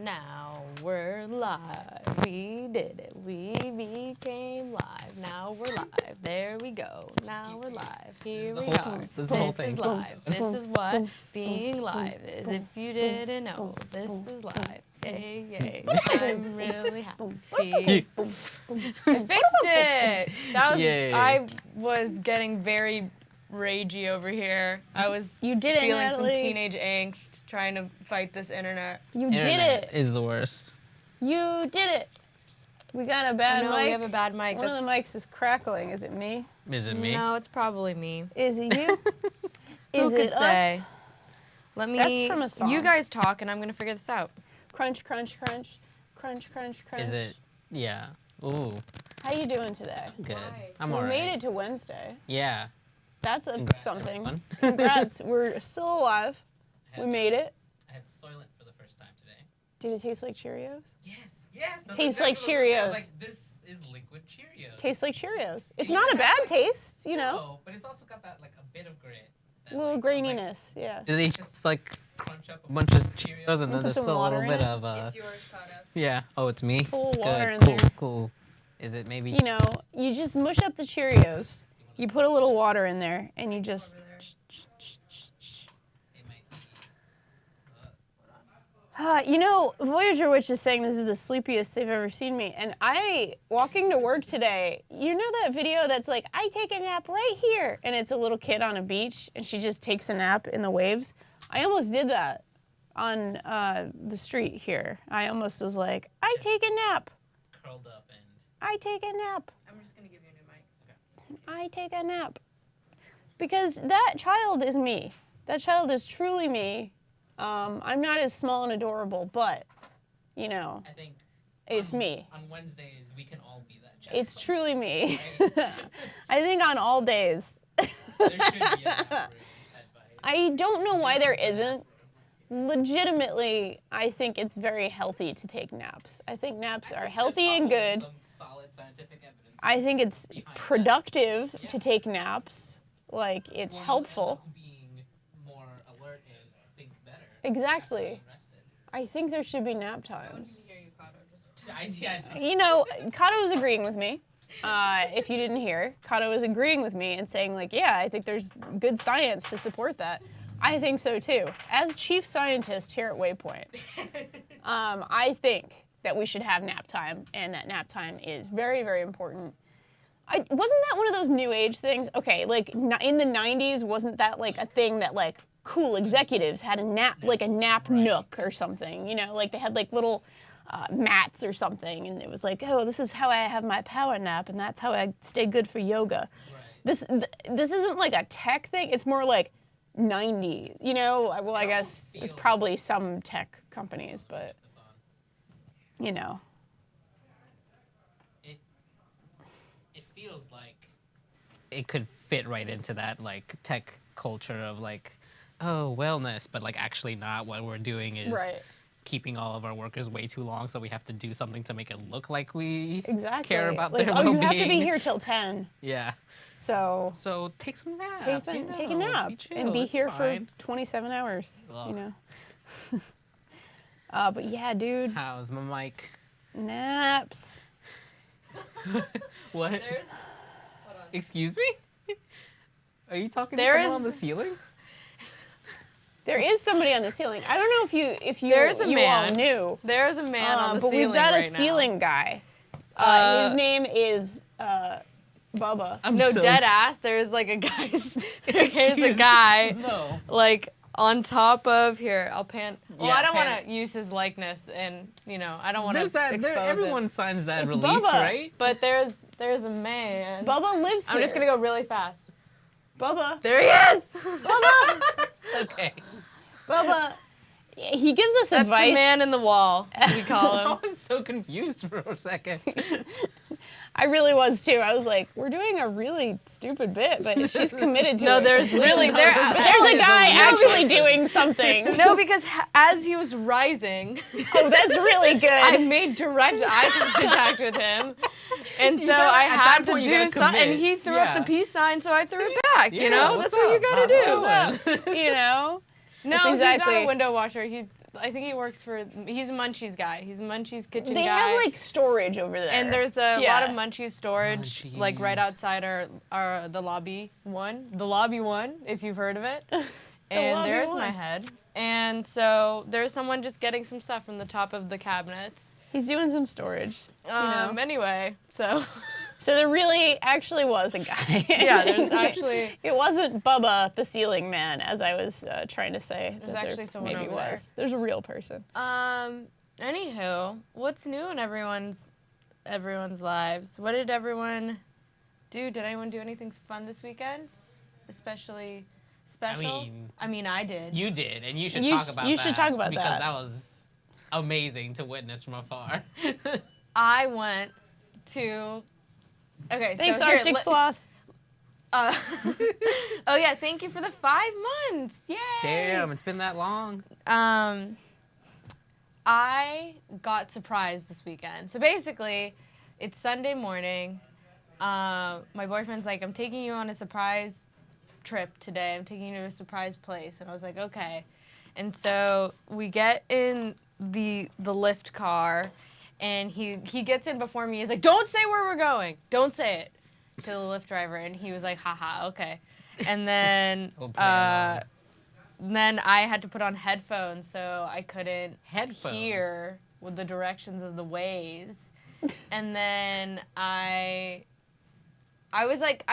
Now we're live. We did it. We became live. Now we're live. There we go. Now we're live. Here we are. This is the whole thing. This is live. This is what being live is. If you didn't know, this is live. Yay, yay. I'm really happy. I fixed it. That was. Yay. I was getting very ragey over here. I was feeling Natalie. some teenage angst trying to fight this internet. You did Internet it. is the worst. You did it. We got a bad No, mic. we have a bad mic. One of the mics is crackling. Is it me? Is it me? No, it's probably me. Is it you? Who Is could it say? us? Let me. That's from a song. You guys talk, and I'm gonna figure this out. Crunch, crunch, crunch, crunch, crunch, crunch. Is it? Yeah. Ooh, How you doing today? good. Why? I'm We alright. made it to Wednesday. Yeah. That's Congrats, something. everyone. Congrats. We're still alive. We made it. I had Soylent for the first time today. Did it taste like Cheerios? Yes. Yes. That's Tastes exactly like what I was Cheerios. like, this is liquid Cheerios. Tastes like Cheerios. It's It not a even has, bad like- taste, you know. No, but it's also got that like a bit of grit. that, Little like, I was like, graininess, yeah. Did they just like crunch up a bunch of Cheerios and then put there's some still a little water in bit it? of yours, Cado. Yeah. Oh, it's me. Full Good. water in cool. there. Cool. Is it maybe? You know, you just mush up the Cheerios. You put a little water in there, and you just. It might be. You know, Voyager Witch is saying this is the sleepiest they've ever seen me. And walking to work today, you know that video that's like, I take a nap right here. And it's a little kid on a beach, and she just takes a nap in the waves. I almost did that on the street here. I almost was like, I take a nap. Curled up and. I take a nap. I'm just gonna give you a new mic. I take a nap. Because that child is me. That child is truly me. I'm not as small and adorable, but, you know, I think. it's me. On Wednesdays, we can all be that child. It's truly me. Right? I think on all days. There should be a nap advice. I don't know why there isn't. Legitimately, I think it's very healthy to take naps. I think naps are healthy and good. Some solid scientific evidence. I think it's productive to take naps. Like, it's Well, you'll helpful. end up being more alert and think better. Exactly. after being rested. I think there should be nap times. Hear you, Cado. Just. You know, Cado was agreeing with me. If you didn't hear, Cado was agreeing with me and saying, like, yeah, I think there's good science to support that. I think so too. As chief scientist here at Waypoint, I think that we should have nap time, and that nap time is very, very important. Wasn't that one of those new age things? Okay, like in the 90s, wasn't that like a thing that like cool executives had a nap, like a nap nook or something? You know, like they had like little mats or something, and it was like, oh, this is how I have my power nap, and that's how I stay good for yoga. This isn't like a tech thing. It's more like 90. You know, well, I guess it's probably some tech companies, but you know. It feels like it could fit right into that like tech culture of like, oh, wellness, but like actually not. What we're doing is keeping all of our workers way too long, so we have to do something to make it look like we care about like, their oh, well-being. you have to be here till 10. Yeah. So take some naps. take a nap and be here for 27 hours. Ugh. You know. But yeah, dude, How's my mic? naps. What? Hold on. Excuse me? Are you talking There to someone is- on the ceiling? There is somebody on the ceiling. I don't know if you There's a you man. all knew. There is a man on the but ceiling we've got right a ceiling guy. His name is Bubba. No, so- dead ass. There's like a guy. There's a Excuse- guy. No. Like on top of here. I'll pan. Well, Yeah, I don't pan- want to use his likeness, and you know, I don't want to There's that. expose Everyone it. signs that It's release, Bubba. right? But there's a man. Bubba lives here. I'm just gonna go really fast. Bubba. There he is. Bubba. Okay. Bubba. He gives us That's advice. the man in the wall. We call I him. was so confused for a second. I really was too. I was like, we're doing a really stupid bit, but she's committed to it. No, there's really there's a guy actually doing something. No, because as he was rising, Oh, that's really good. I made direct eye contact with him, and so gotta- I at had that to point, you do gotta something. And commit. he threw Yeah. up the peace sign, so I threw it back. You Yeah, know, what's that's what you up? gotta do. How's it going? You know? No, That's he's exactly- not a window washer. He's I think he works for. He's a Munchies guy. He's a Munchies kitchen They guy. have like storage over there. And there's a lot of Munchies storage, Munchies. like right outside the lobby one, if you've heard of it. And lobby there's one. my head. And so there's someone just getting some stuff from the top of the cabinets. He's doing some storage. Anyway, so. So there really actually was a guy. Yeah, there's actually. It wasn't Bubba the ceiling man, as I was trying to say. There's that actually there someone maybe over was. There's a real person. Anywho, what's new in everyone's lives? What did everyone do? Did anyone do anything fun this weekend? Especially special? I mean, I did. You did, and you should You talk about that. you should talk about because that. that was amazing to witness from afar. I went to. Okay, Thanks, so here, Arctic Sloth. oh yeah, thank you for the 5 months. Yay! Damn, it's been that long. I got surprised this weekend. So basically, it's Sunday morning. My boyfriend's like, I'm taking you on a surprise trip today. I'm taking you to a surprise place. And I was like, okay. And so we get in the lift car, and he gets in before me. He's like, don't say where we're going. Don't say it to the Lyft driver. And he was like, haha, okay. And then then I had to put on headphones so I couldn't hear with the directions of the ways. And then I was like,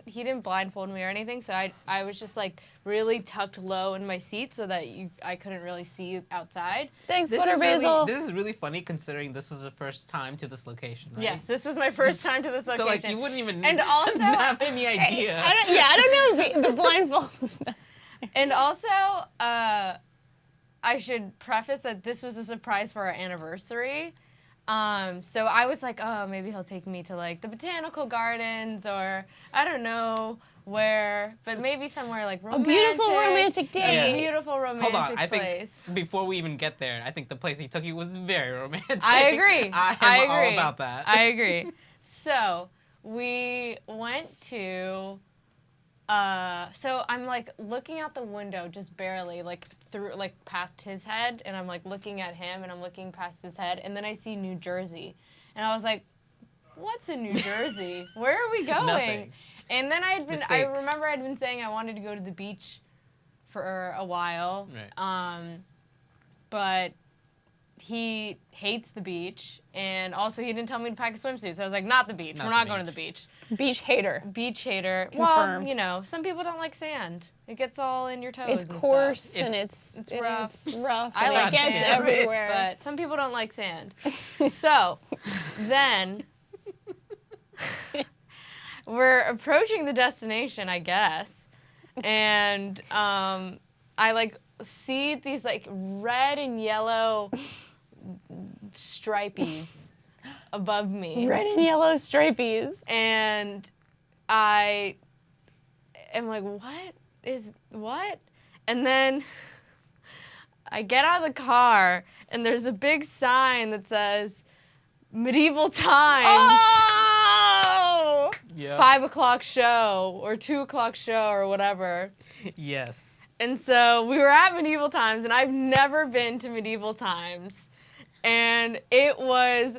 he didn't blindfold me or anything, so I was just like really tucked low in my seat so that I couldn't really see outside. Thanks, This Butter is Basil. this is really funny considering this was the first time to this location, right? Yes, this was my first time to this location. So like you wouldn't even And also- have any idea. I don't know if the blindfold was necessary. And also, I should preface that this was a surprise for our anniversary. So I was like, oh, maybe he'll take me to like the botanical gardens or I don't know where, but maybe somewhere like romantic. A beautiful romantic day. A beautiful romantic Hold on, I place. think before we even get there, I think the place he took you was very romantic. I agree. I am all about that. I agree. So we went to. So I'm like looking out the window just barely, like through, like past his head, and I'm like looking at him, and I'm looking past his head, and then I see New Jersey, and I was like, "What's in New Jersey? Where are we going?" Nothing. And then I Mistakes. remember I'd been saying I wanted to go to the beach for a while, Right. but he hates the beach, and also he didn't tell me to pack a swimsuit, so I was like, "Not the beach. Not We're the not going to beach. the beach." Beach hater. Beach hater. Confirmed. Well, you know, some people don't like sand. It gets all in your toes. It's and stuff. coarse and it's rough. It's rough. I and like it gets sand, everywhere. but some people don't like sand. So then we're approaching the destination, I guess, and I like see these like red and yellow stripies above me. Red and yellow stripies. And I am like, what? And then I get out of the car, and there's a big sign that says, Medieval Times, Oh! Yeah. 5 o'clock show, or 2 o'clock show, or whatever. Yes. And so we were at Medieval Times, and I've never been to Medieval Times. And it was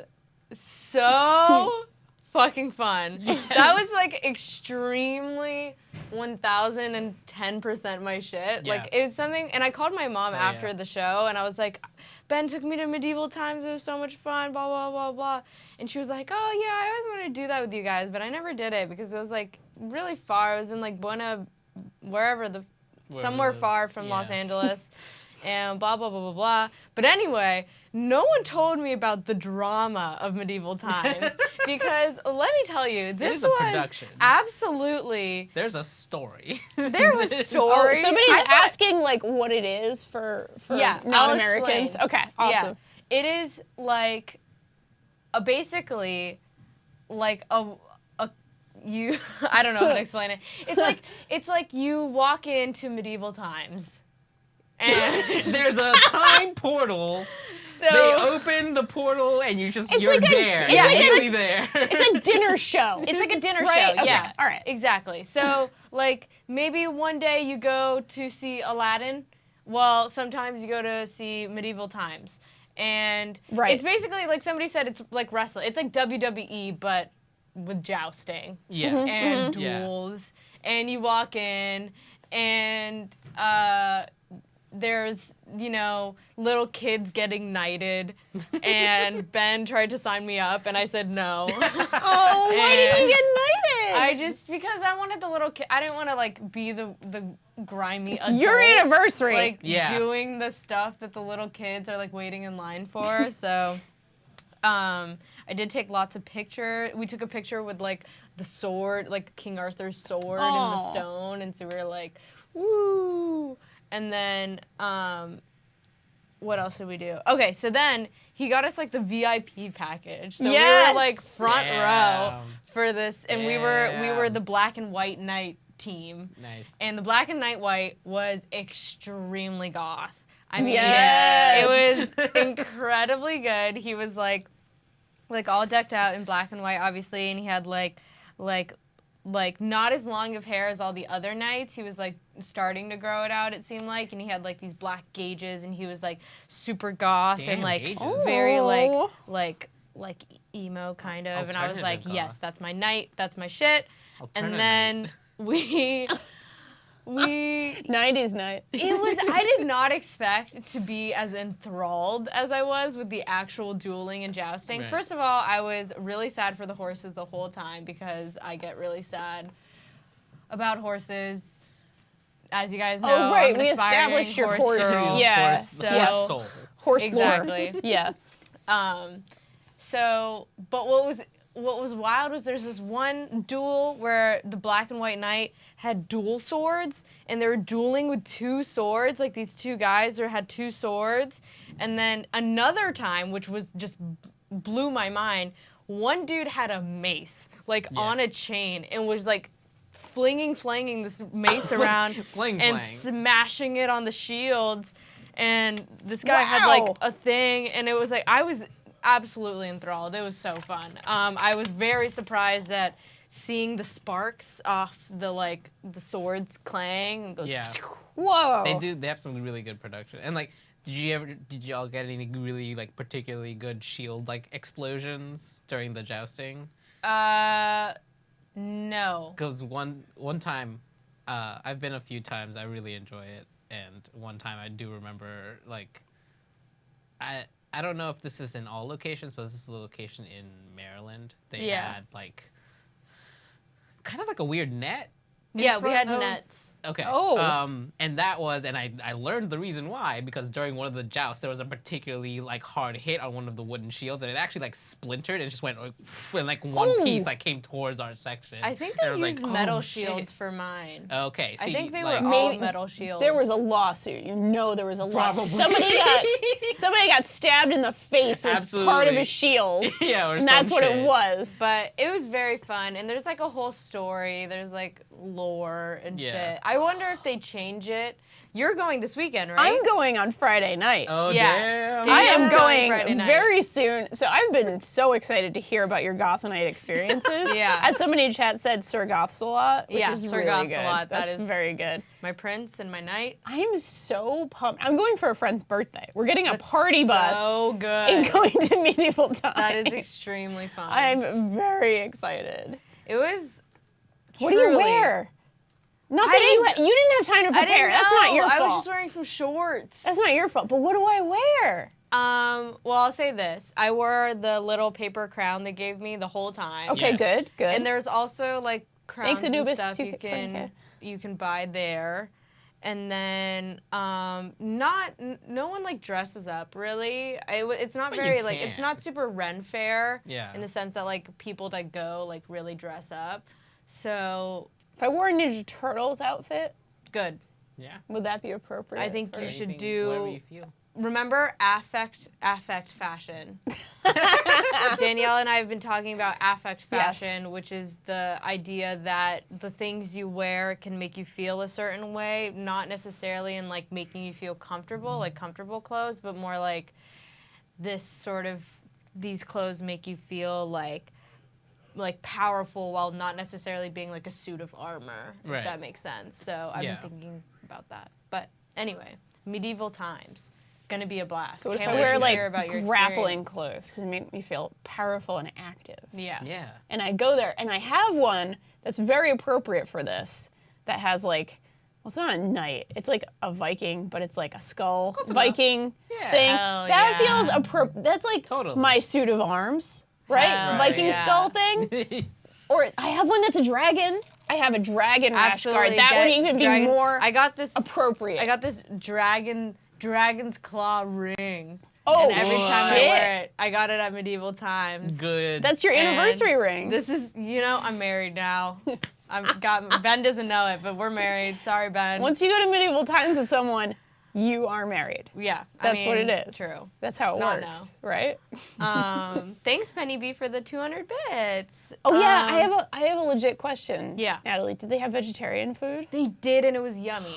so fucking fun. That was like extremely 1000% my shit. Yeah. Like it was something, and I called my mom after yeah. the show, and I was like, Ben took me to Medieval Times, it was so much fun, blah, blah, blah, blah. And she was like, oh yeah, I always wanted to do that with you guys, but I never did it because it was like really far. It was in like somewhere far from Los Angeles. And blah, blah, blah, blah, blah. But anyway, no one told me about the drama of Medieval Times because let me tell you, this There's a was production. absolutely, There's a story. there was Oh, story. somebody's I thought- asking like what it is for Yeah, I'll non-Americans. explain. Okay, awesome. Yeah, it is like basically like you I don't know how to explain it. It's like you walk into Medieval Times. And There's a time portal. so They open the portal and you're It's you're like a- there. it's You're like a- literally there. It's a dinner show. it's like a dinner Right? show. Okay, Yeah. all right. Exactly. So like maybe one day you go to see Aladdin, well, sometimes you go to see Medieval Times. And it's basically, like somebody said, it's like wrestling. It's like WWE, but with jousting. Yeah. And duels. And you walk in, and there's, you know, little kids getting knighted. And Ben tried to sign me up, and I said no. Oh, why didn't you get knighted? Because I wanted the little kid. I didn't want to, like, be the grimy adult. Your anniversary. Like, doing the stuff that the little kids are, like, waiting in line for. So, I did take lots of pictures. We took a picture with, like, the sword, like King Arthur's sword in the stone. And so we were like, woo. And then, what else did we do? Okay, so then he got us, like, the VIP package. So we were, like, front row for this. And we were the black and white knight team. Nice. And the black and white was extremely goth. I mean, it was incredibly good. He was like all decked out in black and white, obviously, and he had like not as long of hair as all the other knights. He was like starting to grow it out, it seemed like, and he had like these black gauges, and he was like super goth and like very like emo kind of. And I was like, yes, that's my knight, that's my shit. And then we 90s night. I did not expect to be as enthralled as I was with the actual dueling and jousting. Right. First of all, I was really sad for the horses the whole time because I get really sad about horses. As you guys know, oh right, I'm an we established your horse. Girl. Yeah, horse soul. Horse exactly. lore. Yeah. So, but what was wild was there's this one duel where the black and white knight had dual swords, and they were dueling with two swords, like these two guys had two swords. And then another time, which was just blew my mind, one dude had a mace, like on a chain, and was like flinging this mace around and smashing it on the shields. And this guy had like a thing, and it was like, I was absolutely enthralled. It was so fun. I was very surprised at seeing the sparks off the swords clang. And goes, whoa. They have some really good production. And like, did y'all get any really like particularly good shield like explosions during the jousting? No. Because one time, I've been a few times. I really enjoy it, and one time I do remember like, I don't know if this is in all locations, but this is a location in Maryland. They had like kind of like a weird net. Yeah, we had nets. Okay. Oh. And that was, and I learned the reason why, because during one of the jousts, there was a particularly like hard hit on one of the wooden shields, and it actually like splintered and just went in like one piece like came towards our section. I think they used metal shields for mine. Okay. I think they were all metal shields. There was a lawsuit. You know there was a lawsuit. Somebody got stabbed in the face with part of a shield. Yeah, or and that's what it was. But it was very fun, and there's like a whole story. There's like lore and shit. I wonder if they change it. You're going this weekend, right? I'm going on Friday night. Oh, damn. I am going very soon. So I've been so excited to hear about your Goth Night experiences. As somebody in chat said, Sir Goths a lot, which is Sir really Goths good. a lot. That's very good. My prince and my knight. I'm so pumped. I'm going for a friend's birthday. We're getting a party bus. So good. And going to Medieval Times. That is extremely fun. I'm very excited. It was What do you wear? Not that you didn't have time to prepare. That's not your fault. I was just wearing some shorts. That's not your fault. But what do I wear? Well, I'll say this. I wore the little paper crown they gave me the whole time. Okay, good. And there's also like crowns and Anubis stuff you can buy there. And then no one like dresses up really. It's not very like it's not super Ren fair in the sense that like people that go like really dress up. So if I wore a Ninja Turtles outfit, good. Yeah. Would that be appropriate? I think you should do. Whatever you feel. Remember affect fashion. Danielle and I have been talking about affect fashion, which is the idea that the things you wear can make you feel a certain way, not necessarily in like making you feel comfortable, like comfortable clothes, but more like this sort of these clothes make you feel like powerful while not necessarily being like a suit of armor, if that makes sense. So I've been thinking about that. But Anyway, medieval times. Gonna be a blast. So what if Can't I wait wear to like hear about your grappling experience. clothes because it make me feel powerful and active? Yeah. Yeah. And I go there and I have one that's very appropriate for this that has like, well, it's not a knight. It's like a Viking, but it's like a skull Viking Yeah. thing. Hell That yeah. feels appropriate. That's like Totally. my suit of arms, right? Hell Viking yeah. skull thing. Or I have one that's a dragon. I have a dragon rash Absolutely. guard. That would even dragon- be more I got this. appropriate. I got this dragon's claw ring. Oh, and every time I shit. wear it, I got it at medieval times. Good. That's your And anniversary ring. This is, I'm married now. Ben doesn't know it, but we're married. Sorry, Ben. Once you go to medieval times with someone, you are married. Yeah, That's what it is. True. That's how it Not works, right? Thanks, Penny B, for the 200 bits. Oh yeah, I have a legit question. Yeah. Natalie, did they have vegetarian food? They did, and it was yummy.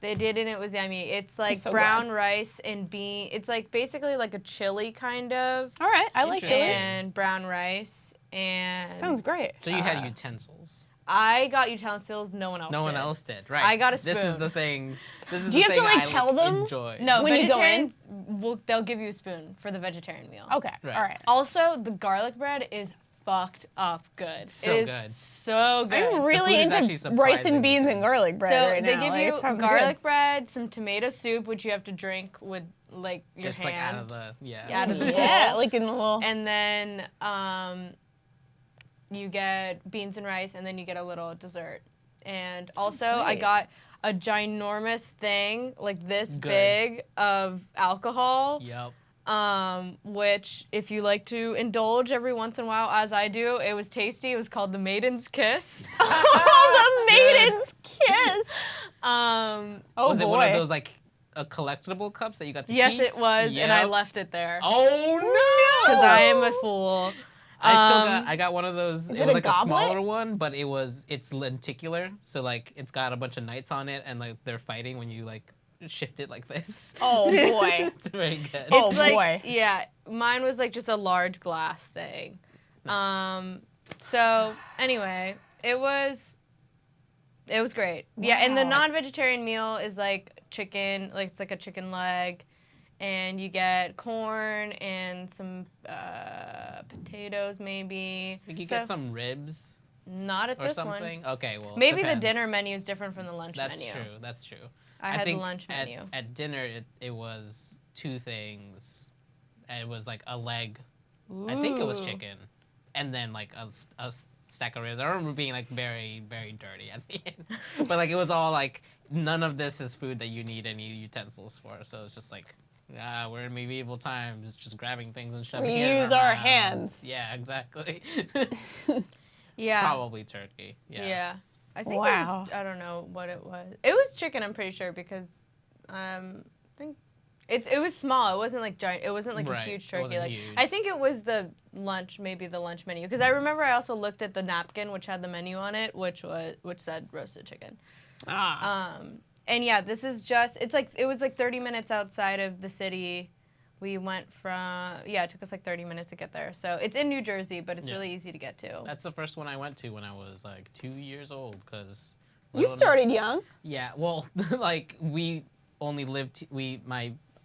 They did, and it was yummy. It's like so brown glad. rice and bean. It's like basically like a chili kind of, All right, I like chili. and brown rice and. Sounds great. So you had utensils. I got utensils. No one else. No one did. else did, right? I got a This is spoon. the thing. This is Do you the have to, thing like, I tell them? enjoy. No, When you go in? vegetarians, they'll give you a spoon for the vegetarian meal. Okay, Right. all right. Also, the garlic bread is fucked up good. So it is good. so good. I'm really food is actually into rice and surprisingly beans good. and garlic bread So right they now. give Like, it you sounds garlic bread, some tomato soup, which you have to drink with like your Just hand. like out of the Out of good. the Yeah, bowl. like in a little. And then you get beans and rice, and then you get a little dessert. And also, I great. got a ginormous thing, like this Good. big, of alcohol. Yep. Which, if you like to indulge every once in a while, as I do, it was tasty. It was called the Maiden's Kiss. Oh, the maiden's kiss. Um, Oh Was boy. it one of those like cullectivable cups that you got to yes, keep? it was, and I Yep. left it there Oh no! because I am a fool. I got one of those. Is It it was a like goblet? a smaller one, but it's lenticular, so like it's got a bunch of knights on it, and like they're fighting when you like shift it like this. Oh boy. It's very good. Oh, It's like, boy. yeah, mine was like just a large glass thing. Nice. So anyway, it was great. Yeah, and the Wow. non-vegetarian meal is like chicken, like it's like a chicken leg, and you get corn and some potatoes maybe. Like you So- get some ribs Not at or this something. one. Okay, well Maybe depends. the dinner menu is different from the lunch That's menu. true. That's true. I had the think lunch menu. At dinner, it was two things. And it was like a leg. I think it was Ooh. chicken, and then like a stack of ribs. I remember being like very, very dirty at the end. But like it was all like none of this is food that you need any utensils for. So it's just like, we're in medieval times, just grabbing things and shoving We it in use our mouths. hands. Yeah, exactly. Yeah. Probably turkey. Yeah. Yeah. I think it Wow. was, I don't know what it was. It was chicken, I'm pretty sure, because I think it was small. It wasn't like giant. It wasn't like Right. a huge It turkey. wasn't Like huge. I think it was the lunch, maybe the lunch menu, because I remember I also looked at the napkin which had the menu on it, which said roasted chicken. And yeah, this is just it was like 30 minutes outside of the city. We went from it took us like 30 minutes to get there. So it's in New Jersey, but it's Yeah. really easy to get to. That's the first one I went to when I was like 2 years old, because You started young. Yeah, well, like we only lived.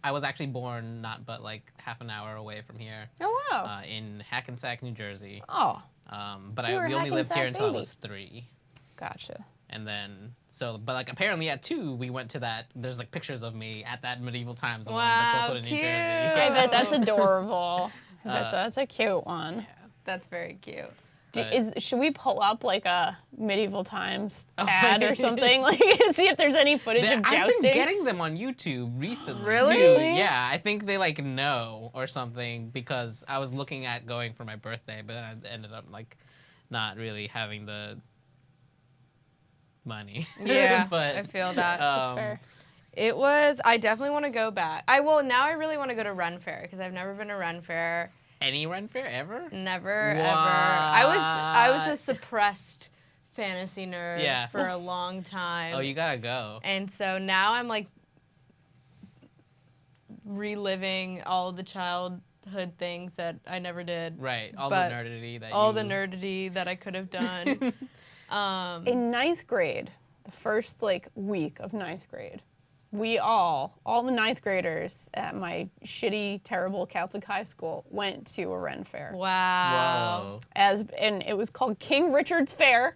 I was actually born not but like half an hour away from here, Oh wow. in Hackensack, New Jersey. Oh, But You were a we only lived here Hackensack until baby. I was 3, gotcha. and then but like apparently at 2 we went to that. There's like pictures of me at that medieval times one, Wow, the close one in New cute. Jersey. I bet that's adorable. I bet Uh, that's a cute one. That's very cute. Should we pull up like a medieval times Oh, ad or something? Like see if there's any footage of I've been jousting. getting them on YouTube recently. Really? Too. Yeah, I think they like know or something, because I was looking at going for my birthday, but then I ended up like not really having the money. Yeah, but I feel that. That's fair. It was. I definitely want to go back. Now I really want to go to Ren Fair because I've never been to Ren Fair. Any Ren Fair ever? Never ever. I was a suppressed fantasy nerd Yeah. for a long time. Oh, you gotta go. And so now I'm like reliving all the childhood things that I never did. Right, all But the nerdity that All you... the nerdity that I could have done. In ninth grade, the first like week of ninth grade, we all the ninth graders at my shitty, terrible Catholic high school went to a Ren fair. Wow. Whoa. And it was called King Richard's Fair.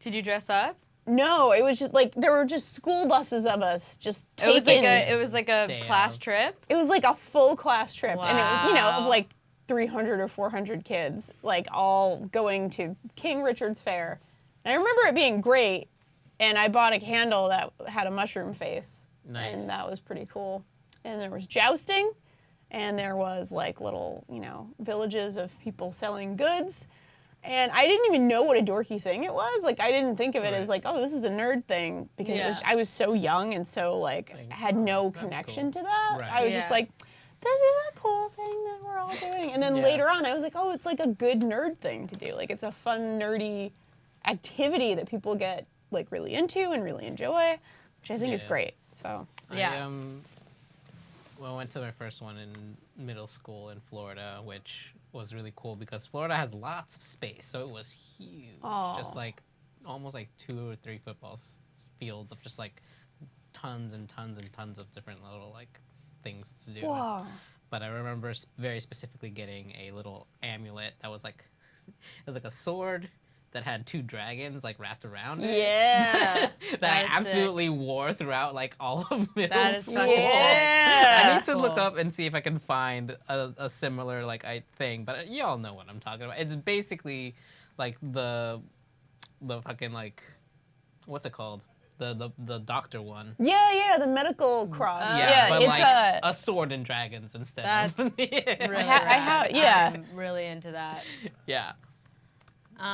Did you dress up? No, it was just like, there were just school buses of us just taking. It was like a Damn. class trip. It was like a full class trip. And it was, Wow. of like 300 or 400 kids, like all going to King Richard's Fair. And I remember it being great. And I bought a candle that had a mushroom face. Nice. And that was pretty cool. And there was jousting. And there was like little, villages of people selling goods. And I didn't even know what a dorky thing it was. Like, I didn't think of it as like, oh, this is a nerd thing. Because I was so young and so like, had no connection to that. Right. I was just like, this is a cool thing that we're all doing. And then later on, I was like, oh, it's like a good nerd thing to do. Like, it's a fun, nerdy activity that people get like really into and really enjoy, which I think is great. So Yeah. I went to my first one in middle school in Florida, which was really cool because Florida has lots of space, so it was huge. Aw. Just like almost like 2 or 3 football fields of just like tons and tons and tons of different little like things to do. Whoa. But I remember very specifically getting a little amulet that was like it was like a sword that had 2 dragons like wrapped around it. Yeah. that That I is absolutely wore throughout like all of middle That is school. fucking cool. Yeah. I need to look Cool. up and see if I can find a similar like thing, but you all know what I'm talking about. It's basically like the fucking like what's it called? The doctor one. Yeah, the medical cross. but it's like a sword and dragons instead. That's of, Really I have- rad. yeah. I'm really into that. yeah.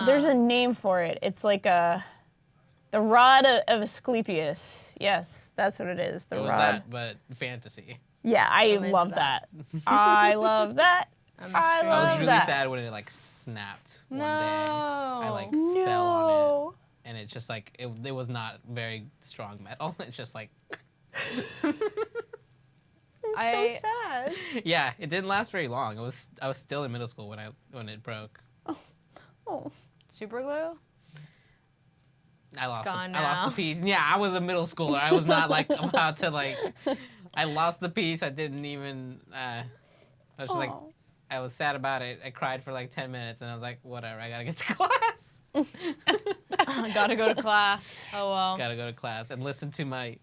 there's a name for it. It's like the rod of Asclepius. Yes, that's what it is. The It was rod. that, but fantasy. Yeah, I into love that. that. I love that. I'm I sure. I was love really that. sad when it like snapped one day. No. I like fell on No. it, and it's just like it was not very strong metal. It's just like I'm so sad. yeah, it didn't last very long. I was still in middle school when it broke. Oh. Super glue? I lost gone I lost now. the piece. Yeah, I was a middle schooler. I was not like about to like. I lost the piece. I didn't even. I was just like. Oh. I was sad about it. I cried for like 10 minutes, and I was like, whatever. I gotta get to class. Gotta go to class. Oh well. Gotta go to class and listen to my.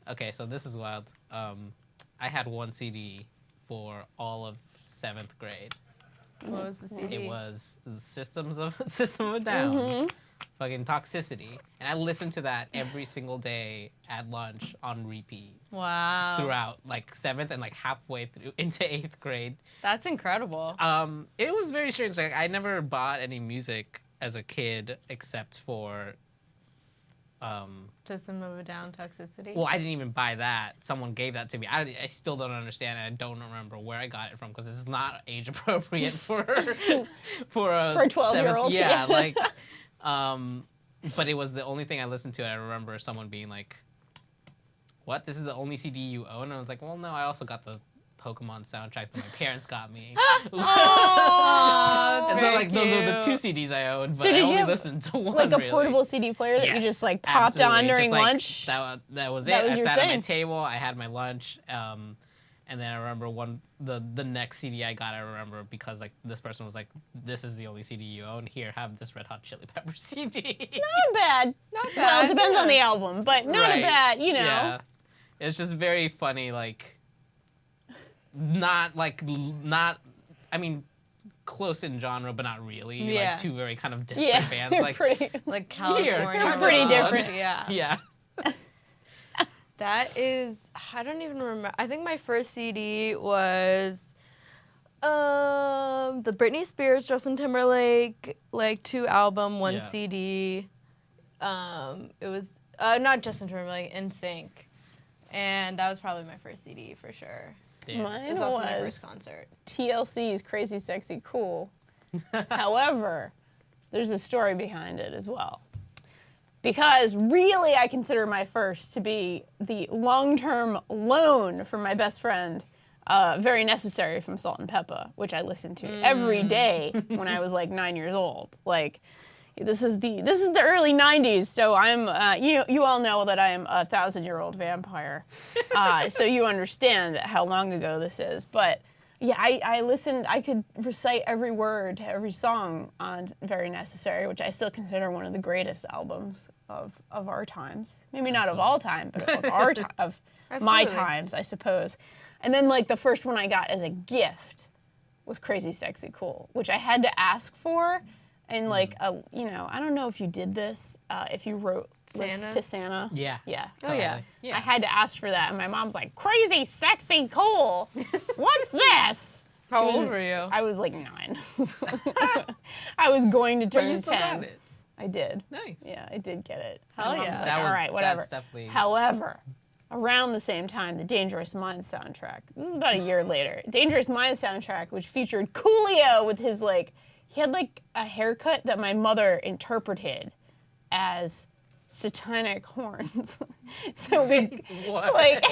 Okay, so this is wild. I had one CD for all of 7th grade. What was the CD? It was the System of a Down, fucking Toxicity, and I listened to that every single day at lunch on repeat Wow. throughout like 7th and like halfway through into 8th grade. That's incredible. It was very strange. Like I never bought any music as a kid except for. System of a Down toxicity. Well, I didn't even buy that. Someone gave that to me. I still don't understand it. I don't remember where I got it from because it's not age appropriate for for a 12-year-old. 7th Yeah, like, but it was the only thing I listened to. And I remember someone being like, "What? This is the only CD you own?" And I was like, "Well, no. I also got the Pokemon soundtrack that my parents got me." Oh, And so like those are the cute. 2 CDs I owned, but So I did you only have, listened to one. like a really. portable CD player that you Yes, just like popped on absolutely. during Just, like, lunch? That was it. That was I your sat at my thing. table. I had my lunch, and then I remember the next CD I got. I remember because like this person was like, "This is the only CD you own. Here, have this Red Hot Chili Peppers CD." Not bad. Not Well, it bad. depends on the album, but not a Right. bad, Yeah, it's just very funny. Like, not. I mean, close in genre, but not really. Yeah. Like 2 very kind of disparate Yeah, bands. they're Like, pretty. Like California. try pretty rock. different. Yeah. yeah. That is, I don't even remember. I think my first CD was the Britney Spears, Justin Timberlake, like 2 album, 1 Yeah. CD. It was not Justin Timberlake, NSYNC. And that was probably my first CD for sure. Damn. It Mine was also my was first concert. TLC's Crazy Sexy Cool. However, there's a story behind it as well. Because really, I consider my first to be the long-term loan from my best friend, Very Necessary from Salt and Peppa, which I listened to every day when I was like 9 years old. Like, this is the early 90s, so I'm you all know that I am a 1,000-year-old vampire, so you understand how long ago this is. But yeah, I listened. I could recite every word to every song on Very Necessary, which I still consider one of the greatest albums of our times. Maybe not of all time, but of our time, of my times, I suppose. And then like the first one I got as a gift was Crazy Sexy Cool, which I had to ask for. And like, you know, I don't know if you did this, if you wrote lists to Santa. Yeah. Yeah. Oh, yeah. Yeah. I had to ask for that, and my mom's like, crazy, sexy, cool. What's this? How old were you? I was like 9. I was going to turn But you still 10. got it. I did. Nice. Yeah, I did get it. Hell My mom's yeah. like, That all was- right, whatever. that's definitely- However, around the same time, the Dangerous Minds soundtrack. This is about a year later. Dangerous Minds soundtrack, which featured Coolio with his like, he had like a haircut that my mother interpreted as satanic horns. So we, What? like,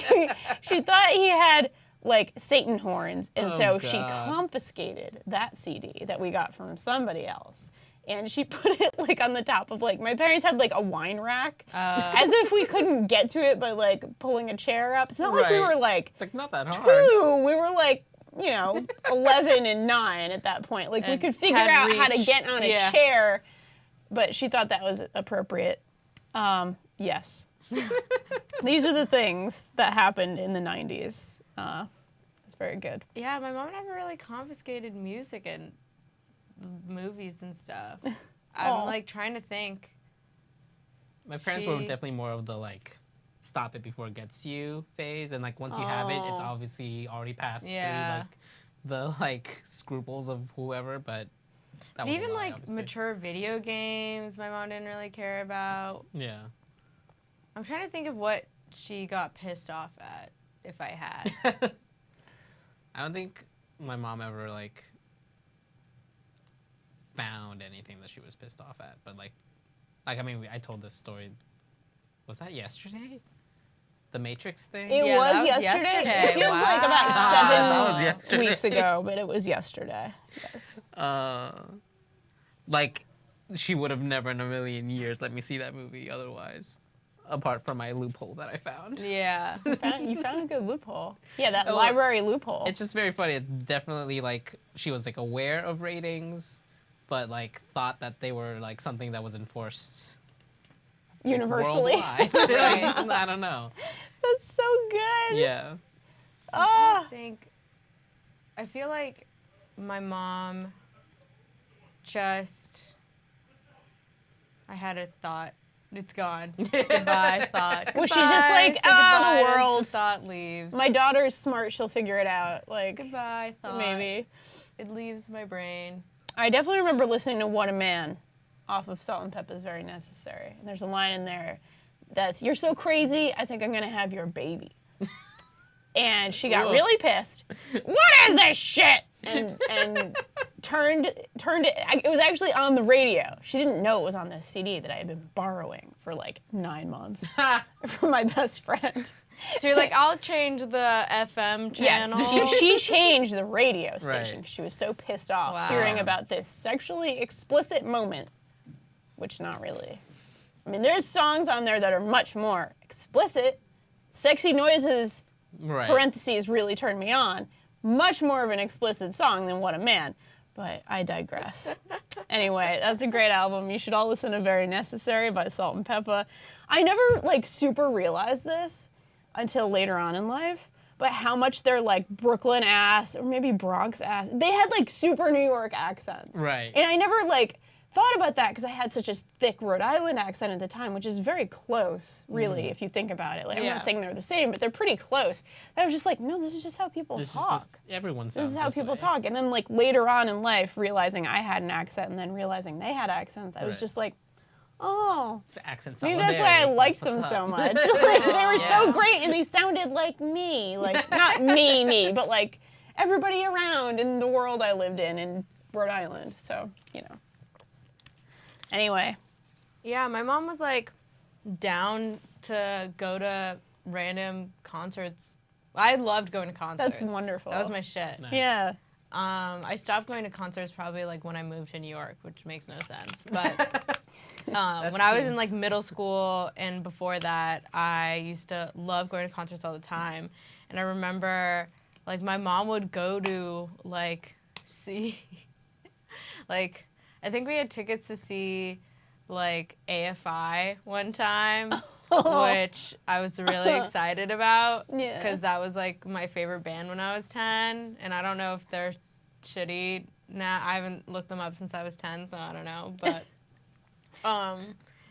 she thought he had like Satan horns, and so Oh, she God. confiscated that CD that we got from somebody else. And she put it like on the top of like, my parents had like a wine rack, as if we couldn't get to it by like pulling a chair up. It's not like we Right. were like It's like not that hard. 2, we were like, you know, 11 and 9 at that point. Like we And could figure had out how to reach. get on a Yeah. chair, but she thought that was appropriate. Yes. These are the things that happened in the 90s. It's very good. Yeah, my mom never really confiscated music and movies and stuff. Aw. I'm like trying to think. My parents were She- definitely more of the like stop it before it gets you phase, and like once you have it, it's Oh. obviously already passed Yeah. through like the like scruples of whoever. But that But was even a lie, like obviously. mature video games, my mom didn't really care about. Yeah. I'm trying to think of what she got pissed off at, if I had. I don't think my mom ever like found anything that she was pissed off at, but like I mean, I told this story. Was that yesterday? The Matrix thing. It Yeah, was that was yesterday. yesterday. It feels like Wow. about That was 7 yesterday. weeks ago, but it was yesterday. Yes. Like she would have never in a million years let me see that movie otherwise, apart from my loophole that I found. Yeah. You found a good loophole. Yeah, that Oh, library loophole. It's just very funny. It definitely like she was like aware of ratings, but like thought that they were like something that was enforced Universally. worldwide. Right. I don't know. That's so good. Yeah. Ah. I feel like my mom just, I had a thought. It's gone. Goodbye, thought. Was she just like, Say "Ah, the goodbye," as world." The thought leaves. My daughter's smart. She'll figure it out. Like, Goodbye, thought. maybe. It leaves my brain. I definitely remember listening to What a Man off of Salt and Pepper's Very Necessary. And there's a line in there that's, "You're so crazy, I think I'm going to have your baby." And she got Ugh. really pissed. What is this shit? And turned it. It was actually on the radio. She didn't know it was on this CD that I had been borrowing for like 9 months from my best friend. So you're like, I'll change the FM channel. Yeah, she changed the radio station Right. because she was so pissed off Wow. hearing about this sexually explicit moment, which not really. I mean, there's songs on there that are much more explicit. Sexy Noises, Right. parentheses, really turned me on. Much more of an explicit song than What a Man. But I digress. Anyway, that's a great album. You should all listen to Very Necessary by Salt and Pepper. I never like super realized this until later on in life, but how much they're like Brooklyn ass or maybe Bronx ass. They had like super New York accents. Right. And I never like thought about that because I had such a thick Rhode Island accent at the time, which is very close, really, if you think about it. Like, I'm Yeah. not saying they're the same, but they're pretty close. And I was just like, no, this is just how people This is talk. just, everyone This sounds is how this people way. talk. And then like later on in life, realizing I had an accent and then realizing they had accents, I was Right. just like, oh, It's accent maybe that's why I solidarity. liked That's them what's so up. much. Like, they were so Yeah. great and they sounded like me. Like, not me, but like everybody around in the world I lived in Rhode Island. So, you know. Anyway. Yeah, my mom was like down to go to random concerts. I loved going to concerts. That's wonderful. That was my shit. Nice. Yeah. I stopped going to concerts probably like when I moved to New York, which makes no sense. But When I was in like middle school and before that, I used to love going to concerts all the time. And I remember like my mom would go to like see, like I think we had tickets to see like AFI one time, which I was really excited about because that was like my favorite band when I was 10. And I don't know if they're shitty now. I haven't looked them up since I was 10, so I don't know. But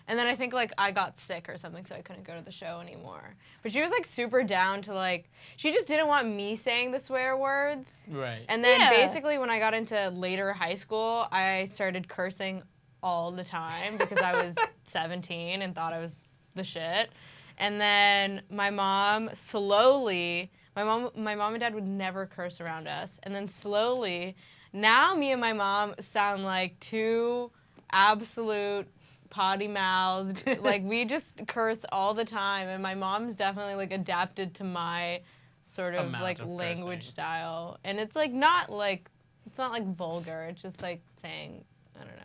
and then I think like I got sick or something, so I couldn't go to the show anymore. But she was like super down to like, she just didn't want me saying the swear words. Right. And then basically when I got into later high school, I started cursing all the time because I was 17 and thought I was the shit. And then my mom slowly, my mom and dad would never curse around us. And then slowly, now me and my mom sound like two absolute potty mouthed. Like we just curse all the time, and my mom's definitely like adapted to my sort of like language style. And it's like not like, it's not like vulgar. It's just like saying, I don't know.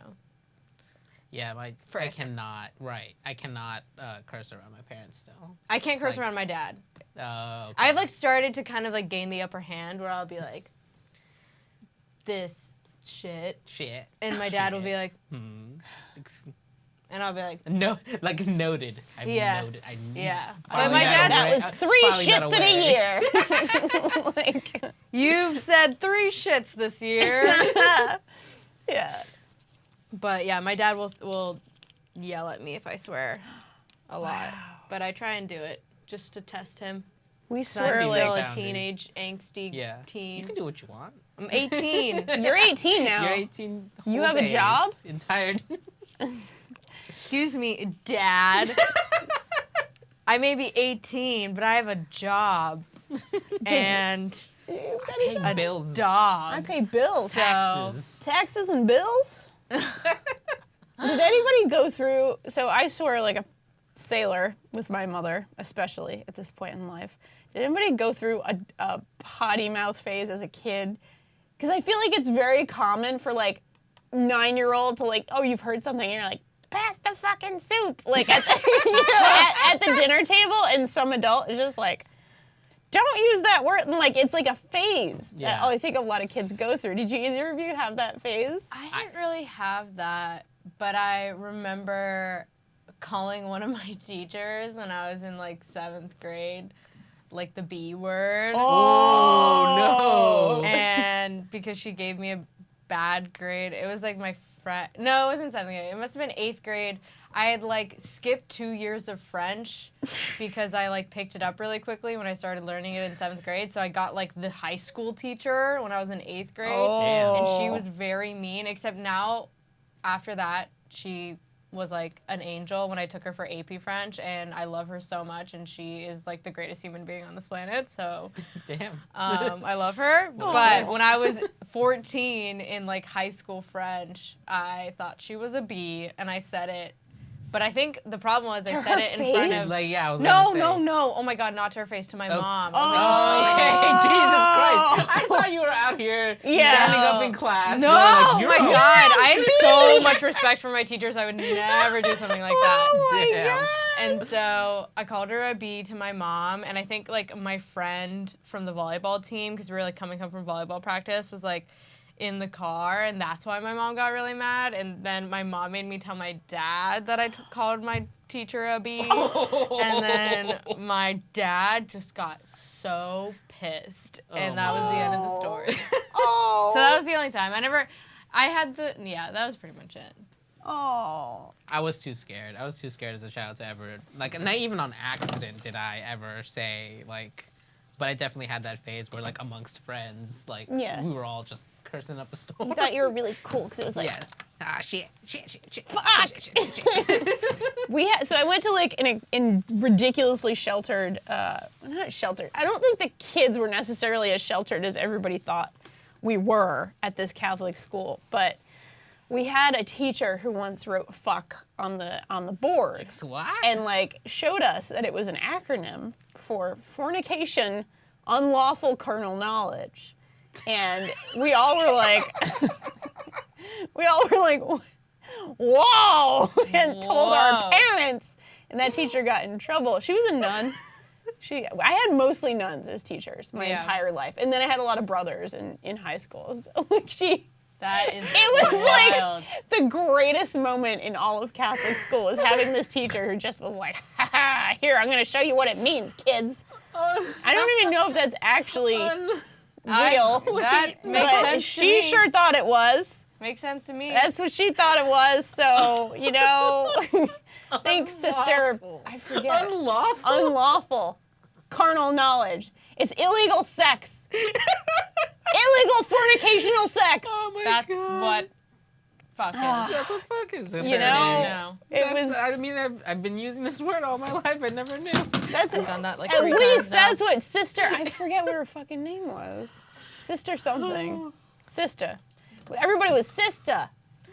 Yeah, I cannot curse around my parents still. I can't curse around my dad. Okay. I've like started to kind of like gain the upper hand where I'll be like, this shit. And my dad will be like, and I'll be like, no, like noted. Noted. Yeah. But my dad, that was 3 shits in a year. Like, you've said 3 shits this year. Yeah. But yeah, my dad will yell at me if I swear a lot. But I try and do it just to test him. We So I'm swear still like a teenage angsty teen. You can do what you want. I'm 18. You're 18 now. You're 18. You have a job? Entire. Excuse me, Dad. I may be 18, but I have a job and I pay bills. dog. I pay bills. Taxes and bills? Did anybody go through, so I swear like a sailor with my mother, especially at this point in life. Did anybody go through a potty mouth phase as a kid? Because I feel like it's very common for like 9-year-old to like, oh, you've heard something and you're like, pass the fucking soup. Like at the, at the dinner table, and some adult is just like, don't use that word. And like, it's like a phase that I think a lot of kids go through. Did you either of you have that phase? I didn't really have that, but I remember calling one of my teachers when I was in like 7th grade, like the B word. Oh, no. And because she gave me a bad grade, it was like my friend. No, it wasn't 7th grade. It must have been 8th grade. I had like skipped 2 years of French because I like picked it up really quickly when I started learning it in 7th grade. So I got like the high school teacher when I was in 8th grade. And she was very mean, except now after that, she was like an angel when I took her for AP French, and I love her so much, and she is like the greatest human being on this planet, so damn. I love her. But when I was 14 in like high school French, I thought she was a B, and I said it. But I think the problem was I said it in front of... Like, yeah, I was No. Oh my God, not to her face, to my mom. Okay, Jesus Christ. I thought you were out here standing up in class. No, like, oh my God. I have so much respect for my teachers. I would never do something like that. Oh my God. And so I called her a B to my mom, and I think like my friend from the volleyball team, because we were like coming home from volleyball practice, was like in the car, and that's why my mom got really mad. And then my mom made me tell my dad that I called my teacher a B. And then my dad just got so pissed, and that was the end of the story. So that was the only time. That was pretty much it. Oh. I was too scared. I was too scared as a child to ever, like, not even on accident did I ever say, like, but I definitely had that phase where, like, amongst friends, like, we were all just cursing up a storm. You thought you were really cool because it was like, shit. Fuck! So I went to, like, in ridiculously sheltered, not sheltered. I don't think the kids were necessarily as sheltered as everybody thought we were at this Catholic school, but we had a teacher who once wrote "fuck" on the board, What? and like showed us that it was an acronym for fornication, unlawful carnal knowledge, and we all were like, whoa, and told our Whoa. parents. And that teacher got in trouble. She was a nun. I had mostly nuns as teachers my entire life. And then I had a lot of brothers in high school. So, like, That is it was wild. like the greatest moment in all of Catholic school was having this teacher who just was like, ha ha, here, I'm going to show you what it means, kids. I don't even know if that's actually real. That makes but sense to she me. sure thought it was. Makes sense to me. That's what she thought it was. So, you know, thanks, sister. I forget. Unlawful. Carnal knowledge. It's illegal sex. Illegal fornicational sex. Oh my That's God. what fuck is. That's what fuck is. You know, No. it was. I mean, I've been using this word all my life. I never knew. That's I've done that like at 3 least times now. that's what sister. I forget what her fucking name was. Sister something. Sister. Everybody was sister.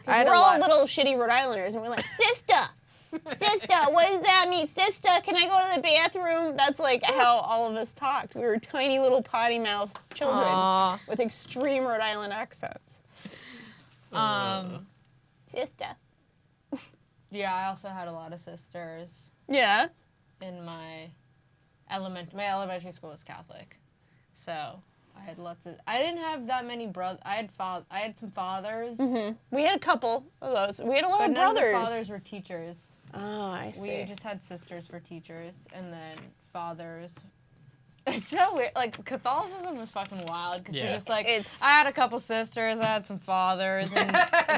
I had We're a all lot- little shitty Rhode Islanders, and we're like, sister. Sister, what does that mean? Sister, can I go to the bathroom? That's like how all of us talked. We were tiny little potty mouthed children Aw. with extreme Rhode Island accents. Sister. Yeah, I also had a lot of sisters Yeah. in my elementary school was Catholic. So I had lots of I didn't have that many brothers. I had some fathers. Mm-hmm. We had a couple of those. We had a lot But of none of brothers. the fathers were teachers. Oh, I see. We just had sisters for teachers, and then fathers. It's so weird. Like, Catholicism is fucking wild, because Yeah. you're just like, It's- I had a couple sisters, I had some fathers, and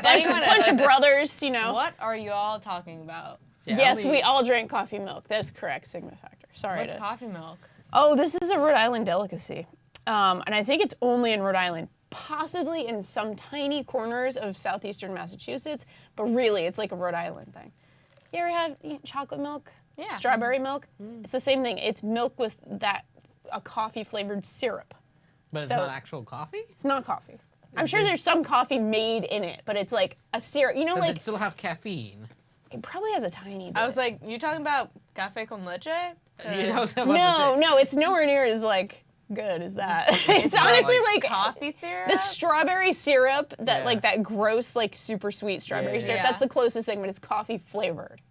bunch of brothers, you know. What are you all talking about? Yeah, Yes, we all drank coffee milk. That is correct, Sigma Factor. Sorry. What's coffee milk? Oh, this is a Rhode Island delicacy. And I think it's only in Rhode Island, possibly in some tiny corners of southeastern Massachusetts, but really it's like a Rhode Island thing. You ever have chocolate milk? Yeah. Strawberry milk? It's the same thing. It's milk with a coffee flavored syrup. But it's So- not actual coffee? It's not coffee. I'm sure there's some coffee made in it, but it's like a syrup. You know, Does like it still have caffeine? it probably has a tiny bit. I was like, you talking about café con leche? I was about to no, it's nowhere near as like good as that. It's not honestly like like Coffee syrup? the strawberry syrup that Yeah. like that gross like super sweet strawberry Yeah. syrup. Yeah. That's the closest thing, but it's coffee flavored.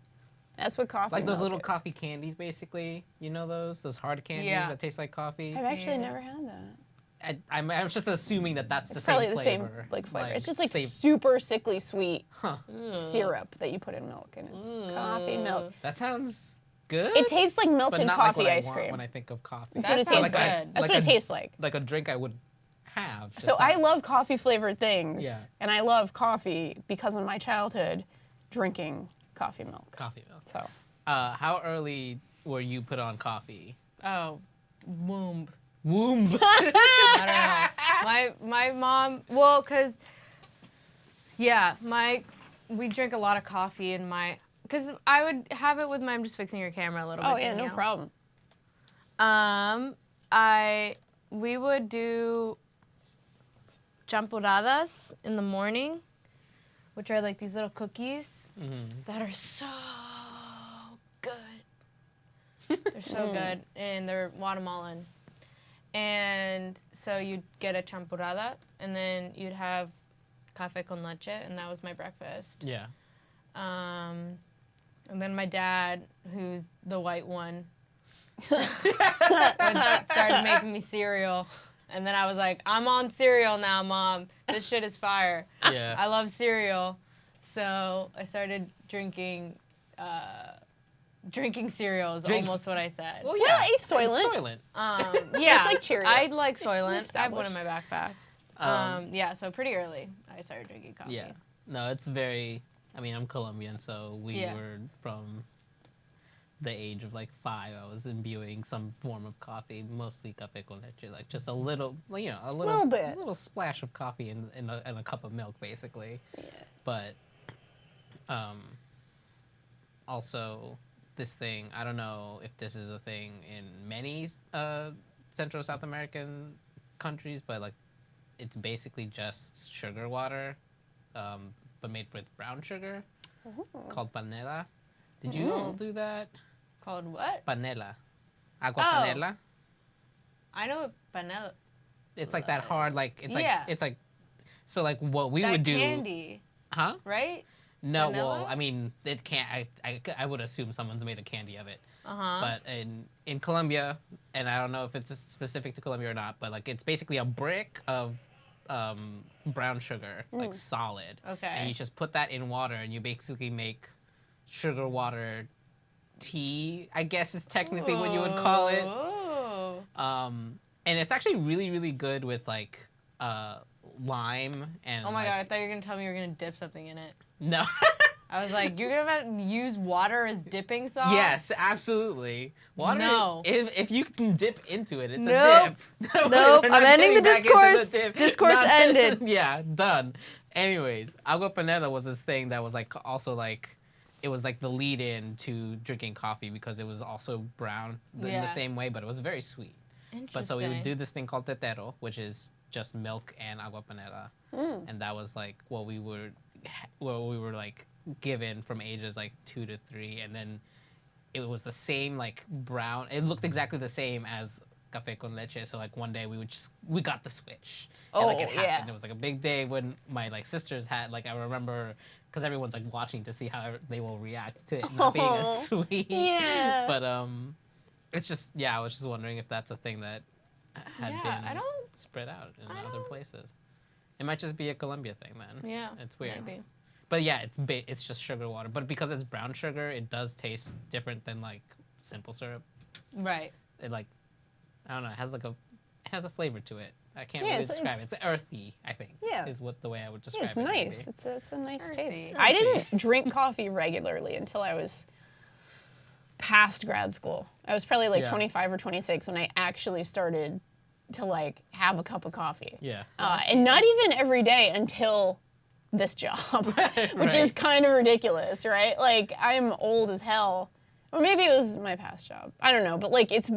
That's what coffee Like those milk little is. coffee candies, basically. You know those hard candies Yeah. that taste like coffee. I've actually Yeah. never had that. I was just assuming that that's It's the probably same the flavor. same like flavor. It's just like same- super sickly sweet Huh. syrup that you put in milk, and it's coffee milk. That sounds good. It tastes like but melted not like coffee what I ice want cream. when I think of coffee. That's what it That tastes sounds like. good. That's what it tastes like. Like a drink I would have. just So I not- love coffee flavored things, Yeah. and I love coffee because of my childhood drinking coffee milk. coffee milk. So How early were you put on coffee? Oh, womb. Womb. I don't know. My mom, well, cause yeah, we drink a lot of coffee in cause I would have it with I'm just fixing your camera a little bit. oh yeah, no Danielle. problem. We would do champuradas in the morning, which are like these little cookies that are so good. They're so good, and they're Guatemalan. And so you'd get a champurrada, and then you'd have café con leche, and that was my breakfast. Yeah. And then my dad, who's the white one, started making me cereal. And then I was like, I'm on cereal now, Mom. This shit is fire. Yeah. I love cereal. So I started drinking cereal is almost what I said. Well, Yeah, it's Soylent. Soylent. Yeah, like Cheerios. I like Soylent. I have one in Established. my backpack. Yeah, so pretty early I started drinking coffee. Yeah. No, it's very. I mean, I'm Colombian, so we were from the age of like 5. I was imbuing some form of coffee, mostly café con leche, like just a little, a Little bit. a little splash of coffee in a cup of milk, basically. Yeah. But also this thing, I don't know if this is a thing in many Central South American countries, but like it's basically just sugar water, but made with brown sugar, called panela. Did you all do that? Called what? Panela. Agua Oh. panela. I know what vanilla. It's like that hard, like it's like Yeah. it's like, so like what we That would do. candy, Huh? right? No, Vanilla? well, I mean, it can't. I would assume someone's made a candy of it. But in Colombia, and I don't know if it's specific to Colombia or not, but like it's basically a brick of brown sugar, like solid. Okay. And you just put that in water, and you basically make sugar water tea, I guess is technically what you would call it. Oh. And it's actually really, really good with like lime and. Oh my god! I like, thought you were gonna tell me you were gonna dip something in it. No. I was like, you're gonna use water as dipping sauce? Yes, absolutely. Water. No. If you can dip into it, it's Nope. a dip. Nope. We're I'm not ending the getting back into discourse. dip. Discourse ended. Yeah, done. Anyways, agua panela was this thing that was like also like, it was like the lead-in to drinking coffee because it was also brown in Yeah. the same way, but it was very sweet. But so we would do this thing called tetero, which is just milk and agua panela, and that was like what we were like given from ages like 2 to 3, and then it was the same like brown. It looked exactly the same as café con leche. So like one day we got the switch. And, like, it Oh, happened. yeah. It was like a big day when my like sisters had like, I remember because everyone's like watching to see how they will react to it not being as Oh, sweet. yeah. But it's just, yeah, I was just wondering if that's a thing that had Yeah, been I don't- spread out in I other don't- places. It might just be a Colombia thing then. Yeah. It's weird. Maybe. But yeah, it's just sugar water. But because it's brown sugar, it does taste different than like simple syrup. Right. It like, I don't know, it has a flavor to it. I can't Yeah, really it's- describe it. It's earthy, I think. Yeah. Is what the way I would describe Yeah, it's it. nice. maybe. It's a nice Earthy. taste. I didn't drink coffee regularly until I was past grad school. I was probably like Yeah. 25 or 26 when I actually started to like have a cup of coffee. Yeah. And not even every day until this job, which is Right. kind of ridiculous, right? Like I'm old as hell, or maybe it was my past job. I don't know, but like it's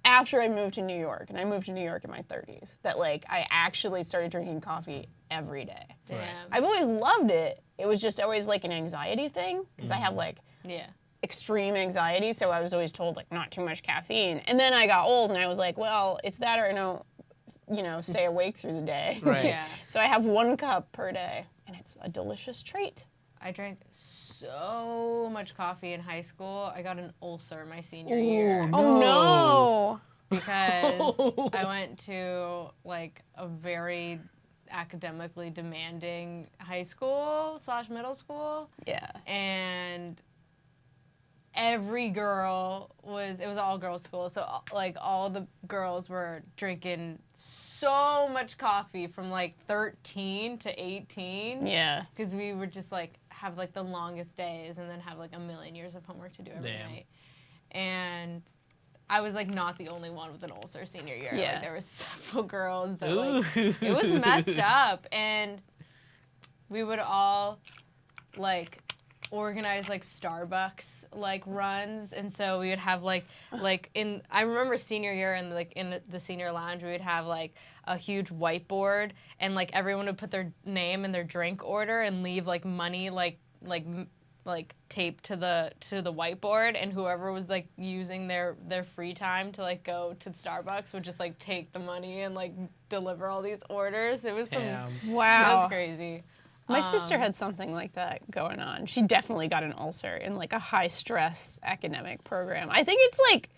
after I moved to New York, and I moved to New York in my 30s, that like I actually started drinking coffee every day. Damn. Right. I've always loved it. It was just always like an anxiety thing because I have like Yeah. extreme anxiety, so I was always told like not too much caffeine. And then I got old and I was like, well, it's that or I don't, stay awake through the day. Right. Yeah. So I have 1 cup per day, and it's a delicious treat. I drank so much coffee in high school. I got an ulcer my senior year Oh no! because I went to like a very academically demanding high school / middle school, Yeah. and every girl it was all girls school, so like all the girls were drinking so much coffee from like 13 to 18. Yeah. Because we would just like have like the longest days and then have like a million years of homework to do every Damn. night. And I was like not the only one with an ulcer senior year. Yeah. Like there was several girls that like Ooh. it was messed up, and we would all like organize like Starbucks like runs, and so we would have like in I remember senior year and like in the senior lounge we would have like a huge whiteboard, and like everyone would put their name and their drink order and leave like money like taped to the whiteboard, and whoever was like using their free time to like go to Starbucks would just like take the money and like deliver all these orders. It was Damn. it Wow. was crazy. My sister had something like that going on. She definitely got an ulcer in like a high stress academic program. I think it's like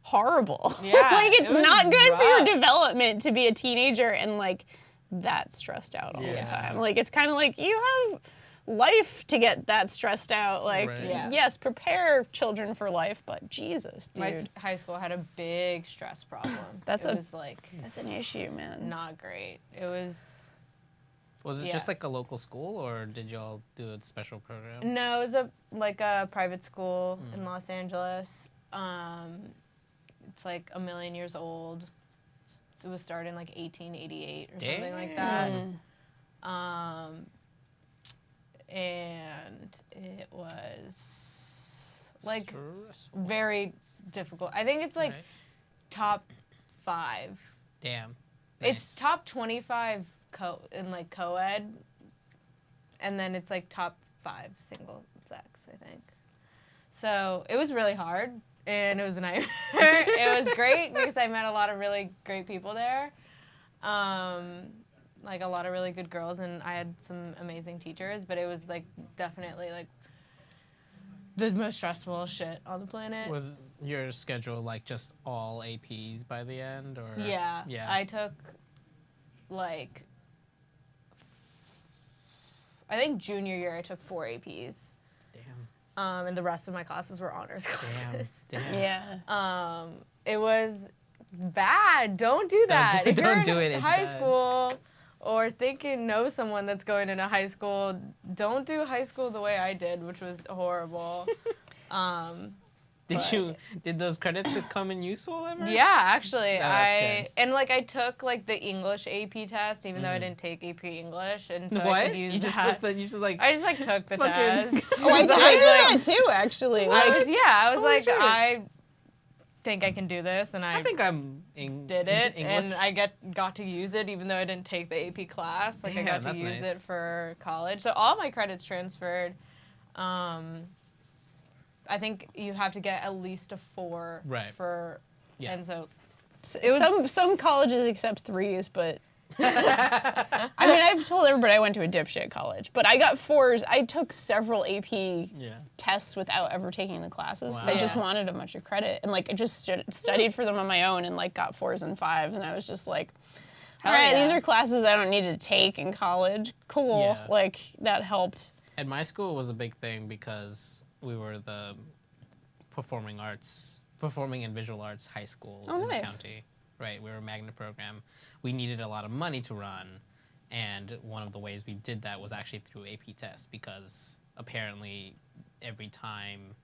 horrible. Yeah, like it's it was not good for your rough. development to be a teenager and like that stressed out all Yeah. the time. Like it's kind of like you have life to get that stressed out. Like Right. Yeah. yes, prepare children for life, but Jesus, dude. My high school had a big stress problem. That's it was like That's an issue, man. not great. It was Was it Yeah. just like a local school, or did y'all do a special program? no, it was a private school in Los Angeles. It's like a million years old. It was started in like 1888 or something like that. And it was like Stressful. very difficult. I think it's like Right. top 5. Damn. It's Nice. top 25 in like co-ed, and then it's like top 5 single sex, I think. So it was really hard, and it was a nightmare. It was great because I met a lot of really great people there. like a lot of really good girls, and I had some amazing teachers, but it was like definitely like the most stressful shit on the planet. Was your schedule like just all APs by the end, or? Yeah. I took like, I think junior year I took 4 APs. Damn. And the rest of my classes were honors classes. Damn. Yeah. It was bad. Don't do that. If you're in high school or know someone that's going into high school, don't do high school the way I did, which was horrible. Did those credits come in useful ever? Yeah, actually, I took like the English AP test, even though I didn't take AP English, and so what? I could use you just that. Took the, I just like took the test. Oh, I did that too, actually. I was like, shit. I think I can do this, and I think I'm did it, English. and I got to use it, even though I didn't take the AP class. Like Damn, I got to that's use nice. it for college, so all my credits transferred. I think you have to get at least a 4 for, and so some colleges accept 3s, but I mean, I've told everybody I went to a dipshit college, but I got 4s. I took several AP tests without ever taking the classes because I just wanted a bunch of credit, and like I just studied for them on my own and like got 4s and 5s, and I was just like, all right, these are classes I don't need to take in college. Cool, Yeah. like that helped. At my school, it was a big thing because we were the performing and visual arts high school in the county. Right, we were a magnet program. We needed a lot of money to run, and one of the ways we did that was actually through AP tests, because apparently every time,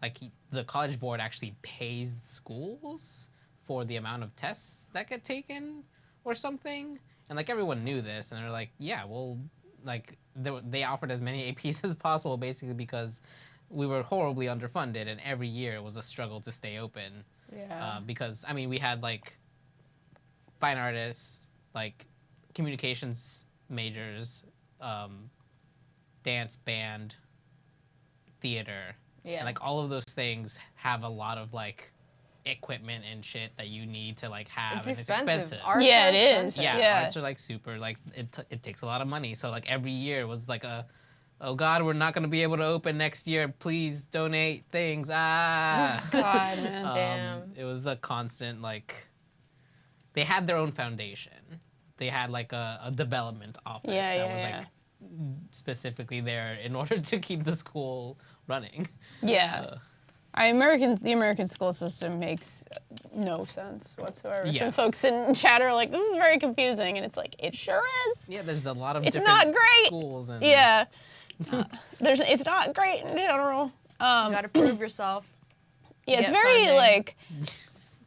like the college board actually pays schools for the amount of tests that get taken or something, and like everyone knew this, and they're like, yeah, well, like they offered as many APs as possible, basically because we were horribly underfunded, and every year it was a struggle to stay open. Yeah. Because I mean, we had like fine artists, like communications majors, dance, band, theater, and like all of those things have a lot of like equipment and shit that you need to like have, and it's expensive. Arts Yeah, are it is. expensive. Yeah. Arts are like super like it takes a lot of money. So like every year was like oh God, we're not gonna be able to open next year. Please donate things. God, man. Damn. It was a constant like. They had their own foundation. They had like a development office that was like specifically there in order to keep the school running. Yeah. The American school system makes no sense whatsoever. Yeah. Some folks in chat are like, this is very confusing, and it's like, it sure is. Yeah, there's a lot of It's different not great. schools. And Yeah. It's not great in general. You gotta prove yourself. Yeah, it's Get very funding. like,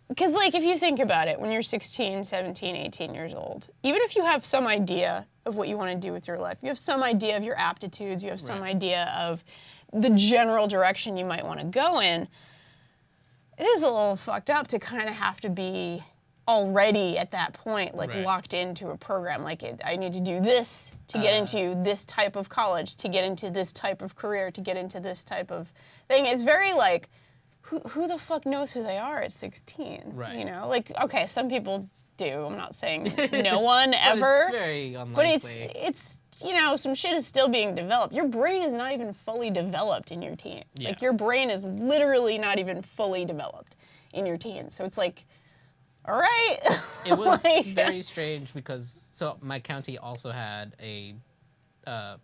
because like if you think about it, when you're 16, 17, 18 years old, even if you have some idea of what you want to do with your life, you have some idea of your aptitudes, you have some idea of the general direction you might want to go in, it is a little fucked up to kind of have to be already at that point, like locked into a program. Like I need to do this to get into this type of college, to get into this type of career, to get into this type of thing. It's very like, who the fuck knows who they are at 16? Right. You know, like, okay, some people do. I'm not saying no one ever. It's very unlikely. But it's you know, some shit is still being developed. Your brain is not even fully developed in your teens. Yeah. Like your brain is literally not even fully developed in your teens. So it's like, all right. It was like, very strange because my county also had a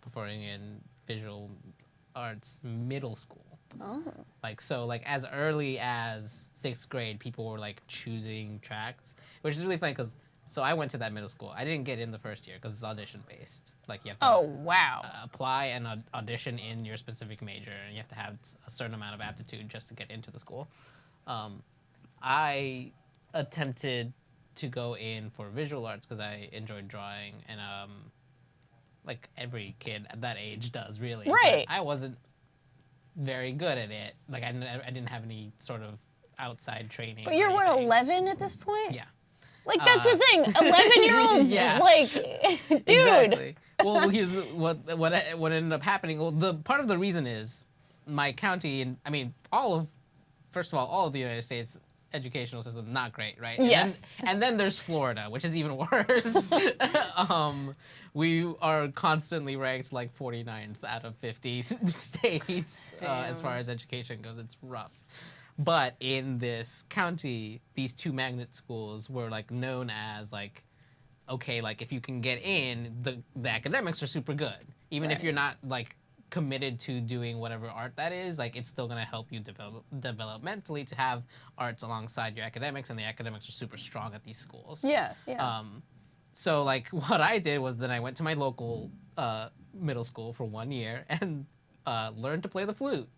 performing in visual arts middle school. Oh. Like as early as 6th grade, people were like choosing tracks, which is really funny because I went to that middle school. I didn't get in the first year because it's audition based. Like you have to Oh, wow. apply and audition in your specific major, and you have to have a certain amount of aptitude just to get into the school. I attempted to go in for visual arts because I enjoyed drawing, and like every kid at that age does, really. Right. But I wasn't very good at it. Like I didn't have any sort of outside training. But you're or what, anything. 11 at this point? Yeah. Like that's the thing. 11-year-olds, Yeah. like, dude. Exactly. Well, here's what ended up happening. Well, the part of the reason is my county, and I mean all of the United States educational system, not great, right? Yes. And then there's Florida, which is even worse. We are constantly ranked like 49th out of 50 states as far as education goes. It's rough. But in this county, these two magnet schools were like known as like, okay, like if you can get in, the academics are super good. Even if you're not like committed to doing whatever art that is, like it's still gonna help you developmentally to have arts alongside your academics, and the academics are super strong at these schools. Yeah. So like what I did was then I went to my local middle school for 1 year and learned to play the flute.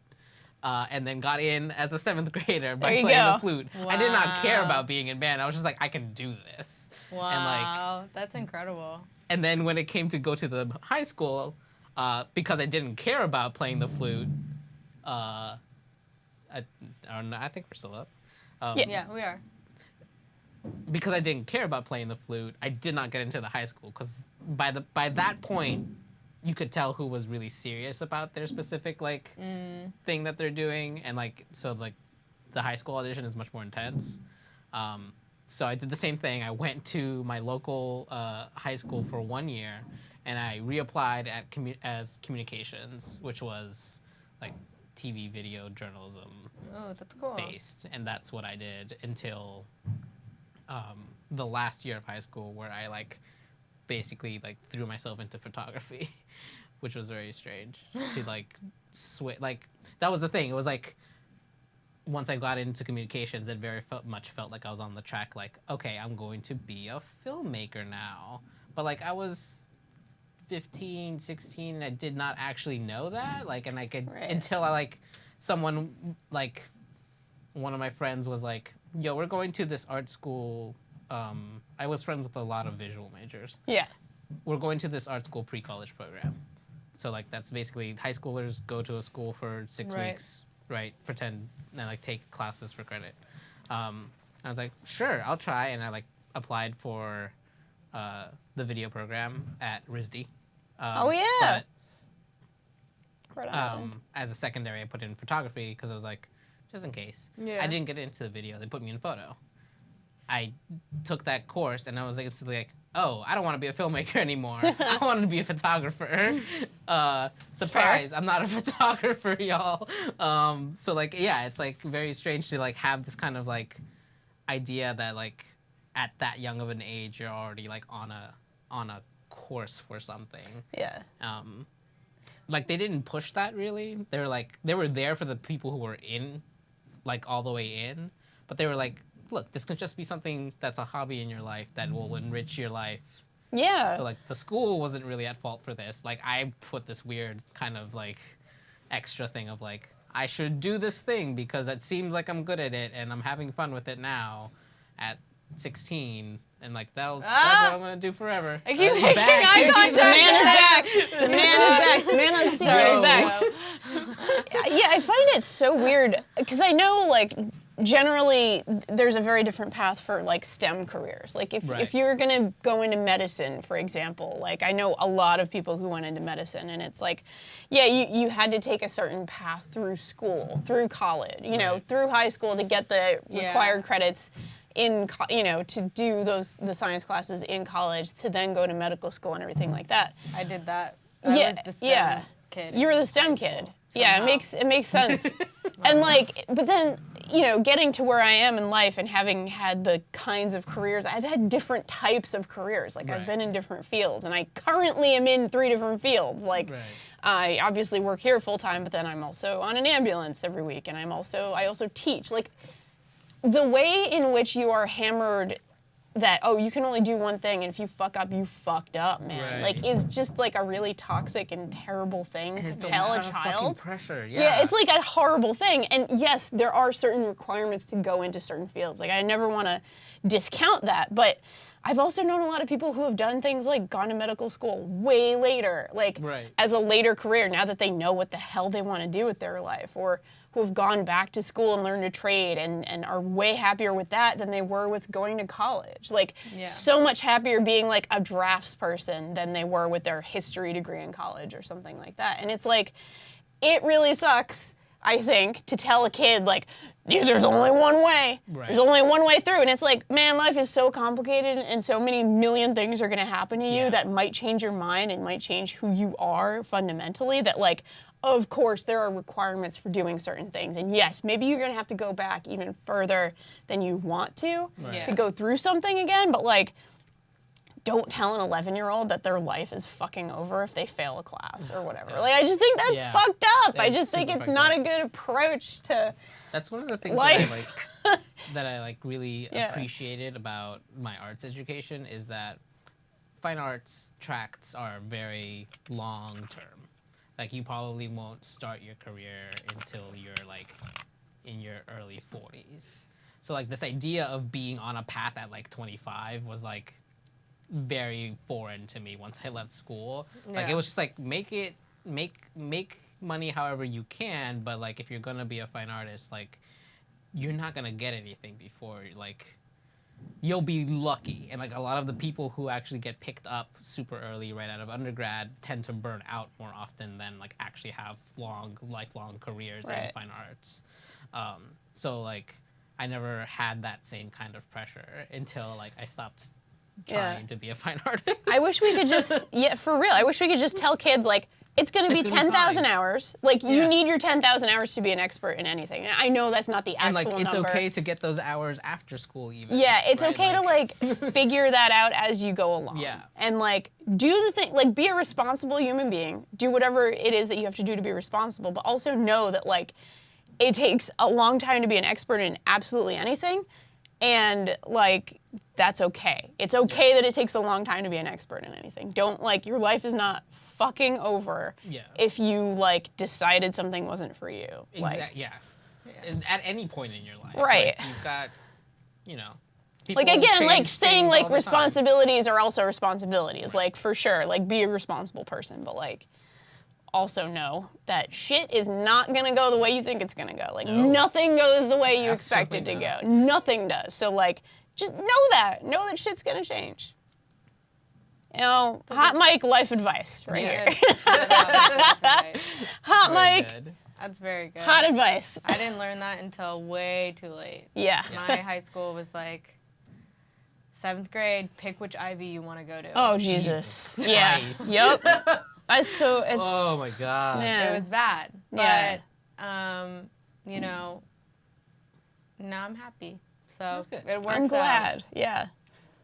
And then got in as a 7th grader by playing the flute. Wow. I did not care about being in band. I was just like, I can do this. Wow, And like, that's incredible. and then when it came to go to the high school, because I didn't care about playing the flute, I don't know, I think we're still up. Yeah, we are. Because I didn't care about playing the flute, I did not get into the high school. Because by that point, you could tell who was really serious about their specific like thing that they're doing, and like so like the high school audition is much more intense. So I did the same thing. I went to my local high school for 1 year, and I reapplied at as communications, which was like TV, video, journalism Oh, that's cool. based, and that's what I did until the last year of high school, where I like basically like threw myself into photography, which was very strange to like switch. Like that was the thing. It was like once I got into communications, it very much felt like I was on the track. Like, okay, I'm going to be a filmmaker now. But like I was 15, 16, and I did not actually know that. Like, and I could until I like someone like one of my friends was like, "Yo, we're going to this art school." I was friends with a lot of visual majors. Yeah. We're going to this art school pre-college program. So like that's basically high schoolers go to a school for 6 weeks, right? Pretend and like take classes for credit. I was like, sure, I'll try, and I like applied for the video program at RISD. Oh yeah. But, as a secondary, I put in photography because I was like, just in case. Yeah. I didn't get into the video. They put me in photo. I took that course, and I was like, it's like, oh, I don't want to be a filmmaker anymore. I want to be a photographer. Surprise, I'm not a photographer, y'all. So like, yeah, it's like very strange to like have this kind of like idea that like at that young of an age, you're already like on a course for something. Yeah. Like they didn't push that really. They were like, they were there for the people who were in, like all the way in, but they were like, look, this could just be something that's a hobby in your life that will enrich your life. Yeah. So like the school wasn't really at fault for this. Like I put this weird kind of like extra thing of like, I should do this thing because it seems like I'm good at it and I'm having fun with it now at 16. And like that's what I'm gonna do forever. I keep He's making back. eye contact. The man is back. The man is back. The man on stage is back. Yeah, I find it so weird because I know like generally there's a very different path for like STEM careers. Like if you're gonna go into medicine, for example, like I know a lot of people who went into medicine, and it's like, yeah, you had to take a certain path through school, through college, you know, through high school to get the required credits in, to do the science classes in college, to then go to medical school and everything like that. I did that. I was the STEM kid. You were the STEM kid. Yeah, it makes sense. And like, but then, getting to where I am in life and having had the kinds of careers, I've had different types of careers. Like I've been in different fields, and I currently am in 3 different fields. Like I obviously work here full time, but then I'm also on an ambulance every week, and I also teach. Like the way in which you are hammered that, oh, you can only do one thing, and if you fuck up, you fucked up, man. Like, is just like a really toxic and terrible thing to tell a child. Pressure, Yeah, it's like a horrible thing. And yes, there are certain requirements to go into certain fields. Like, I never want to discount that, but I've also known a lot of people who have done things like gone to medical school way later, like as a later career, now that they know what the hell they want to do with their life, or who have gone back to school and learned a trade and are way happier with that than they were with going to college. Like, so much happier being like a drafts person than they were with their history degree in college or something like that. And it's like, it really sucks, I think, to tell a kid like, there's only one way. Right. There's only one way through. And it's like, man, life is so complicated and so many million things are going to happen to you that might change your mind and might change who you are fundamentally, that like, of course, there are requirements for doing certain things. And yes, maybe you're going to have to go back even further than you want to go through something again. But like, don't tell an 11-year-old that their life is fucking over if they fail a class or whatever. Like, I just think that's fucked up. I just think it's not a good approach to That's one of the things life. that I like really appreciated about my arts education is that fine arts tracks are very long term. Like, you probably won't start your career until you're like in your early 40s. So like this idea of being on a path at like 25 was like very foreign to me once I left school. Like, it was just like, make money however you can, but like if you're gonna be a fine artist, like you're not gonna get anything before like you'll be lucky. And like a lot of the people who actually get picked up super early right out of undergrad tend to burn out more often than like actually have lifelong careers in fine arts. So like I never had that same kind of pressure until like I stopped trying to be a fine artist. I wish we could just, for real, I wish we could just tell kids, like, it's going to be 10,000 hours. Like, you need your 10,000 hours to be an expert in anything. And I know that's not the actual number. And, like, it's okay to get those hours after school, even. Yeah, it's okay to, like, figure that out as you go along. Yeah. And, like, do the thing, like, be a responsible human being. Do whatever it is that you have to do to be responsible. But also know that, like, it takes a long time to be an expert in absolutely anything. And, like, that's okay. It's okay that it takes a long time to be an expert in anything. Don't, like, your life is not fucking over if you, like, decided something wasn't for you. Like, At any point in your life. Right. Like, you've got, you know, people like, again, like, change saying, things like, all the responsibilities are also responsibilities. Like, for sure. Like, be a responsible person. But, like, also know that shit is not gonna go the way you think it's gonna go. Like, nothing goes the way you expect it to go. Nothing does. So, like, just know that. Know that shit's gonna change. You know, hot mic life advice right here. Hot mic. That's very good. Hot advice. I didn't learn that until way too late. Yeah. My high school was like 7th grade, pick which Ivy you want to go to. Oh, Jesus. Yeah. Yep. Oh my God. Man. It was bad. But, you know, now I'm happy. So That's good. it works I'm glad. out. Yeah.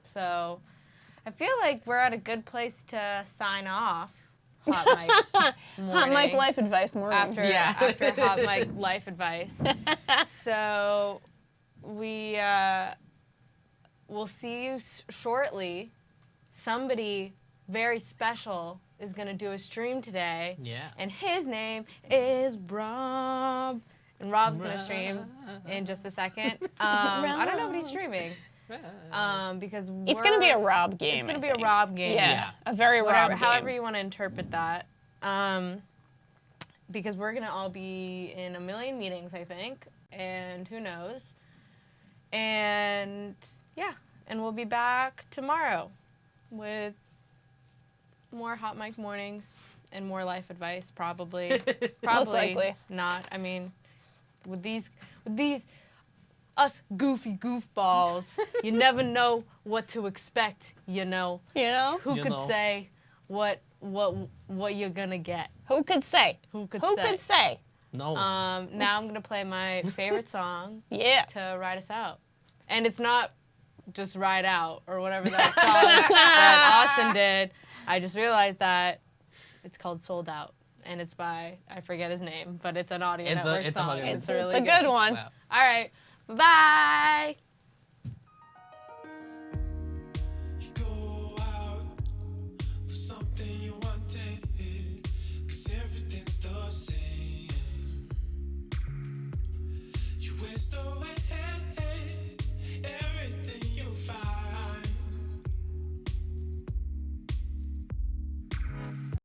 So I feel like we're at a good place to sign off. Hot mic morning. Hot mic life advice morning. After hot mic life advice. So we will see you shortly. Somebody very special is going to do a stream today. Yeah. And his name is Rob. And Rob's going to stream in just a second. I don't know what he's streaming. Because it's going to be a Rob game. It's going to be a Rob game. Yeah. A very Rob game. However you want to interpret that. Because we're going to all be in a million meetings, I think. And who knows. And yeah. And we'll be back tomorrow with more hot mic mornings and more life advice, probably. Most likely. Not. I mean, with these us goofy goofballs, you never know what to expect, you know. You know? Who could say what you're gonna get? Who could say? Who could say? No. Now I'm gonna play my favorite song to ride us out. And it's not just Ride Out or whatever that song that Austin did. I just realized that it's called Sold Out, and it's by, I forget his name, but it's an Audio Network song. It's really a good one. All right, bye. You go out for something you wanted, 'cause everything's the same. You waste away.